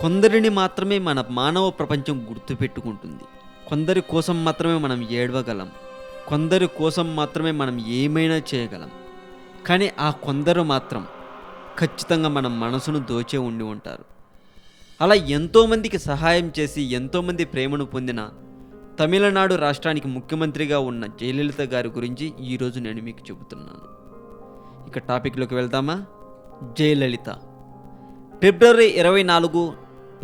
కొందరిని మాత్రమే మన మానవ ప్రపంచం గుర్తుపెట్టుకుంటుంది. కొందరి కోసం మాత్రమే మనం ఏడవగలం. కొందరి కోసం మాత్రమే మనం ఏమైనా చేయగలం. కానీ ఆ కొందరు మాత్రం ఖచ్చితంగా మన మనసును దోచే ఉండి ఉంటారు. అలా ఎంతోమందికి సహాయం చేసి ఎంతోమంది ప్రేమను పొందిన తమిళనాడు రాష్ట్రానికి ముఖ్యమంత్రిగా ఉన్న జయలలిత గారి గురించి ఈరోజు నేను మీకు చెబుతున్నాను. ఇక టాపిక్లోకి వెళ్దామా? జయలలిత ఫిబ్రవరి 24,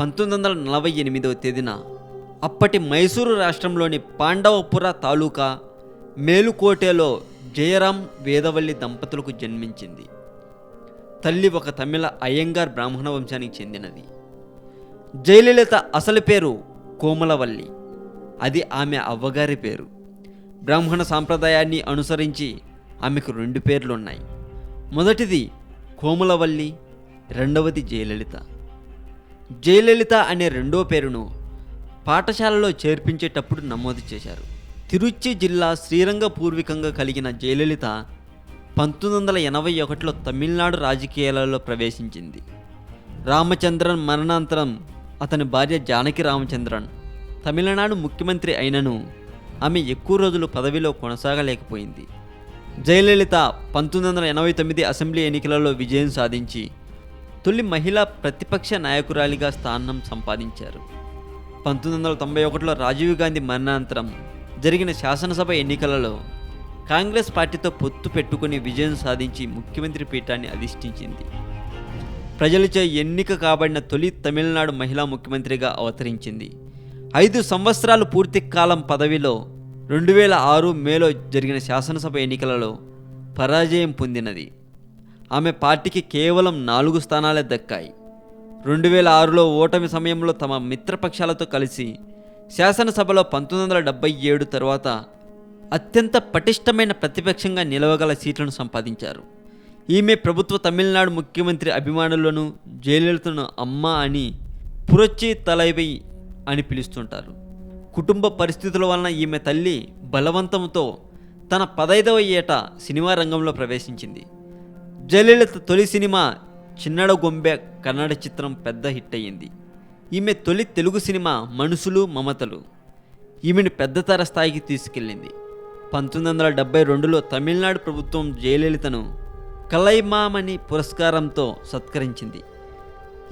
1948 తేదీన అప్పటి మైసూరు రాష్ట్రంలోని పాండవపుర తాలూకా మేలుకోటెలో జయరాం వేదవల్లి దంపతులకు జన్మించింది. తల్లి ఒక తమిళ అయ్యంగార్ బ్రాహ్మణ వంశానికి చెందినది. జయలలిత అసలు పేరు కోమలవల్లి. అది ఆమె అవ్వగారి పేరు. బ్రాహ్మణ సాంప్రదాయాన్ని అనుసరించి ఆమెకు 2 పేర్లున్నాయి. మొదటిది కోమలవల్లి, రెండవది జయలలిత. జయలలిత అనే రెండో పేరును పాఠశాలలో చేర్పించేటప్పుడు నమోదు చేశారు. తిరుచి జిల్లా శ్రీరంగ పూర్వీకంగా కలిగిన జయలలిత 1981లో తమిళనాడు రాజకీయాలలో ప్రవేశించింది. రామచంద్రన్ మరణాంతరం అతని భార్య జానకి రామచంద్రన్ తమిళనాడు ముఖ్యమంత్రి అయినను ఆమె ఎక్కువ రోజులు పదవిలో కొనసాగలేకపోయింది. జయలలిత 1989 అసెంబ్లీ ఎన్నికలలో విజయం సాధించి తొలి మహిళా ప్రతిపక్ష నాయకురాలిగా స్థానం సంపాదించారు. 1991లో రాజీవ్ గాంధీ మరణానంతరం జరిగిన శాసనసభ ఎన్నికలలో కాంగ్రెస్ పార్టీతో పొత్తు పెట్టుకుని విజయం సాధించి ముఖ్యమంత్రి పీఠాన్ని అధిష్ఠించింది. ప్రజలచే ఎన్నిక కాబడిన తొలి తమిళనాడు మహిళా ముఖ్యమంత్రిగా అవతరించింది. 5 సంవత్సరాలు పూర్తి కాలం పదవిలో 2006 మేలో జరిగిన శాసనసభ ఎన్నికలలో పరాజయం పొందినది. ఆమె పార్టీకి కేవలం 4 స్థానాలే దక్కాయి. 2006లో ఓటమి సమయంలో తమ మిత్రపక్షాలతో కలిసి శాసనసభలో 1977 తర్వాత అత్యంత పటిష్టమైన ప్రతిపక్షంగా నిలవగల సీట్లను సంపాదించారు. ఈమె ప్రభుత్వ తమిళనాడు ముఖ్యమంత్రి అభిమానులను జయలలితను అమ్మ అని పురొచ్చి తలైవై అని పిలుస్తుంటారు. కుటుంబ పరిస్థితుల వలన ఈమె తల్లి బలవంతంతో తన 15వ ఏట సినిమా రంగంలో ప్రవేశించింది. జయలలిత తొలి సినిమా చిన్నడ గొంబె కన్నడ చిత్రం పెద్ద హిట్ అయ్యింది. ఈమె తొలి తెలుగు సినిమా మనుషులు మమతలు ఈమెను పెద్దతర స్థాయికి తీసుకెళ్ళింది. 1972లో తమిళనాడు ప్రభుత్వం జయలలితను కలైమామణి పురస్కారంతో సత్కరించింది.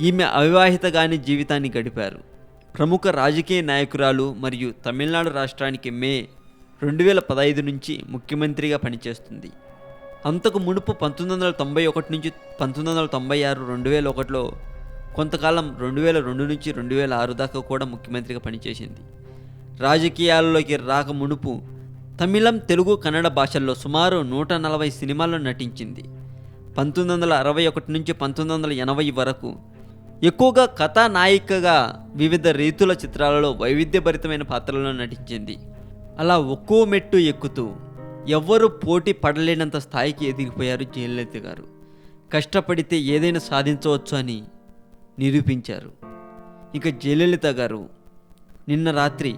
ఈమె అవివాహితగాని జీవితాన్ని గడిపారు. ప్రముఖ రాజకీయ నాయకురాలు మరియు తమిళనాడు రాష్ట్రానికి మే 2015 నుంచి ముఖ్యమంత్రిగా పనిచేస్తుంది. అంతకు మునుపు 1991 నుంచి 1996, 2001లో కొంతకాలం 2002 నుంచి 2006 దాకా కూడా ముఖ్యమంత్రిగా పనిచేసింది. రాజకీయాల్లోకి రాక మునుపు తమిళం, తెలుగు, కన్నడ భాషల్లో సుమారు 140 సినిమాల్లో నటించింది. 1961 నుంచి 1980 వరకు ఎక్కువగా కథానాయికగా వివిధ రీతుల చిత్రాలలో వైవిధ్యభరితమైన పాత్రలలో నటించింది. అలా ఒక్కో మెట్టు ఎక్కుతూ ఎవ్వరూ పోటీ పడలేనంత స్థాయికి ఎదిగిపోయారు జయలలిత గారు. కష్టపడితే ఏదైనా సాధించవచ్చు అని నిరూపించారు. ఇక జయలలిత గారు నిన్న రాత్రి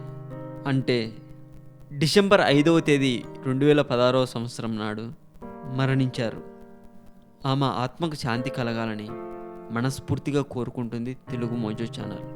అంటే డిసెంబర్ 5వ తేదీ 2016వ సంవత్సరం నాడు మరణించారు. ఆమె ఆత్మకు శాంతి కలగాలని మనస్ఫూర్తిగా కోరుకుంటుంది తెలుగు మోజో ఛానల్.